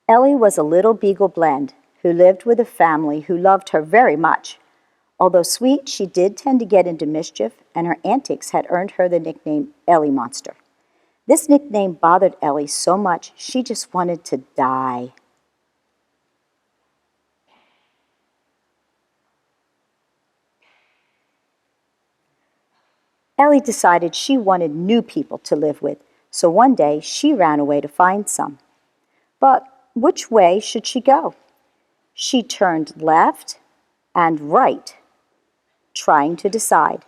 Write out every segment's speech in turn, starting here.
Ellie was a little beagle blend who lived with a family who loved her very much. Although sweet, she did tend to get into mischief, and her antics had earned her the nickname Ellie Monster. This nickname bothered Ellie so much she just wanted to die. Ellie decided she wanted new people to live with, so one day she ran away to find some. But which way should she go? She turned left and right, trying to decide.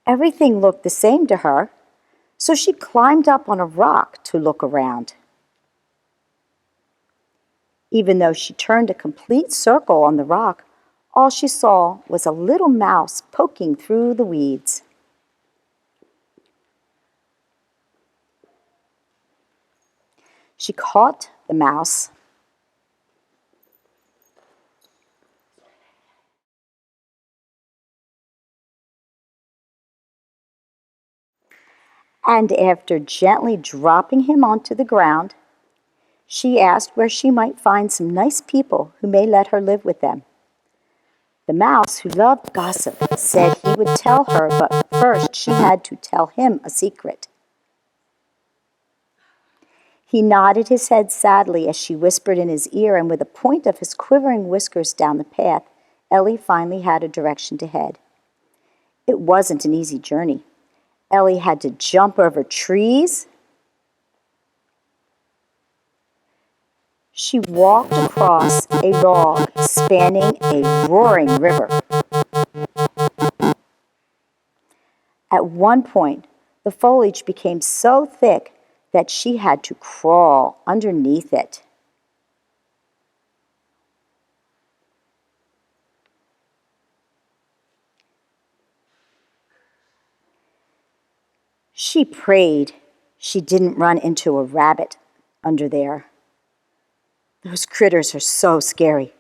Everything looked the same to her, so she climbed up on a rock to look around. Even though she turned a complete circle on the rock, all she saw was a little mouse poking through the weeds. She caught the mouse and after gently dropping him onto the ground, she asked where she might find some nice people who may let her live with them. The mouse, who loved gossip, said he would tell her, but first she had to tell him a secret. He nodded his head sadly as she whispered in his ear, and with a point of his quivering whiskers down the path, Ellie finally had a direction to head. It wasn't an easy journey. Ellie had to jump over trees. She walked across a log spanning a roaring river. At one point, the foliage became so thick that she had to crawl underneath it. She prayed she didn't run into a rabbit under there. Those critters are so scary.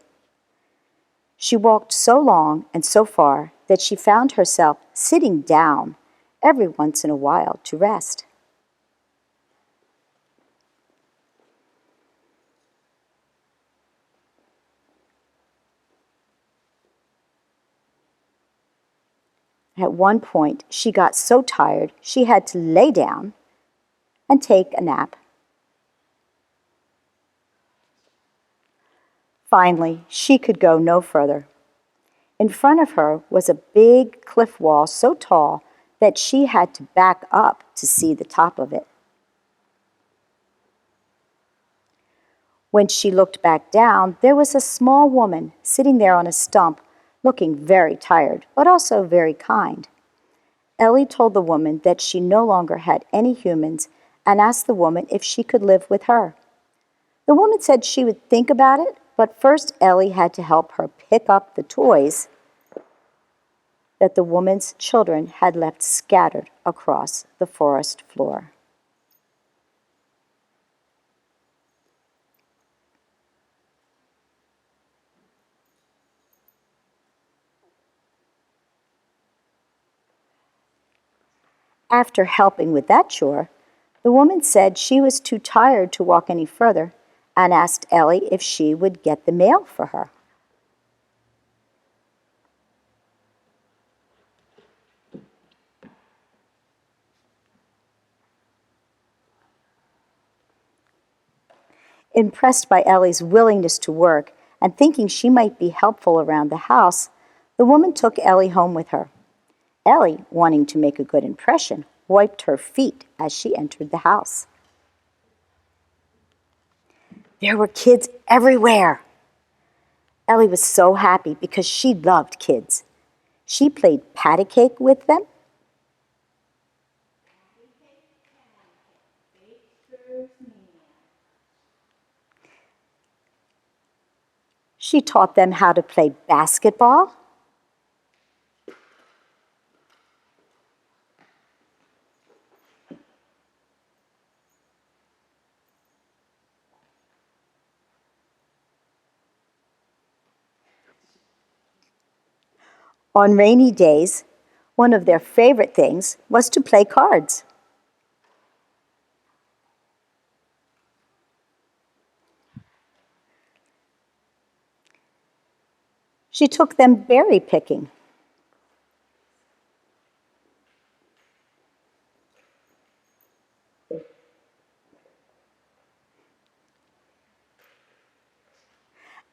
She walked so long and so far that she found herself sitting down every once in a while to rest. At one point, she got so tired she had to lay down and take a nap. Finally, she could go no further. In front of her was a big cliff wall so tall that she had to back up to see the top of it. When she looked back down, there was a small woman sitting there on a stump, looking very tired, but also very kind. Ellie told the woman that she no longer had any humans and asked the woman if she could live with her. The woman said she would think about it, but first Ellie had to help her pick up the toys that the woman's children had left scattered across the forest floor. After helping with that chore, the woman said she was too tired to walk any further and asked Ellie if she would get the mail for her. Impressed by Ellie's willingness to work and thinking she might be helpful around the house, the woman took Ellie home with her. Ellie, wanting to make a good impression, wiped her feet as she entered the house. There were kids everywhere. Ellie was so happy because she loved kids. She played patty cake with them. She taught them how to play basketball. On rainy days, one of their favorite things was to play cards. She took them berry picking.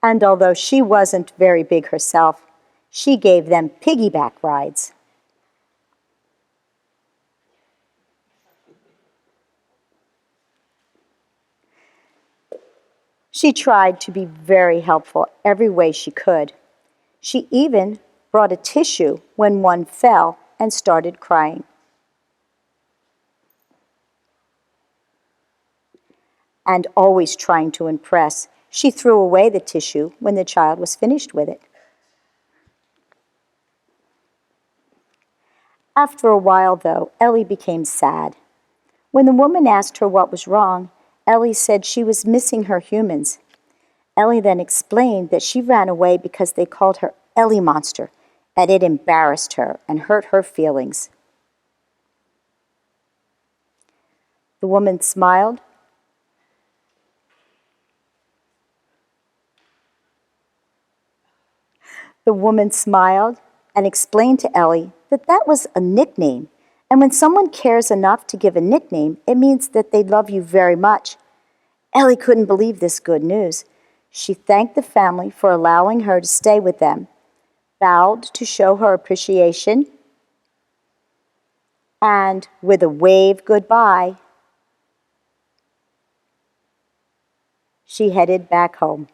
And although she wasn't very big herself, she gave them piggyback rides. She tried to be very helpful every way she could. She even brought a tissue when one fell and started crying. And always trying to impress, she threw away the tissue when the child was finished with it. After a while, though, Ellie became sad. When the woman asked her what was wrong, Ellie said she was missing her humans. Ellie then explained that she ran away because they called her Ellie Monster, and it embarrassed her and hurt her feelings. The woman smiled. The woman smiled and explained to Ellie that that was a nickname, and when someone cares enough to give a nickname, it means that they love you very much. Ellie couldn't believe this good news. She thanked the family for allowing her to stay with them, bowed to show her appreciation, and with a wave goodbye, she headed back home.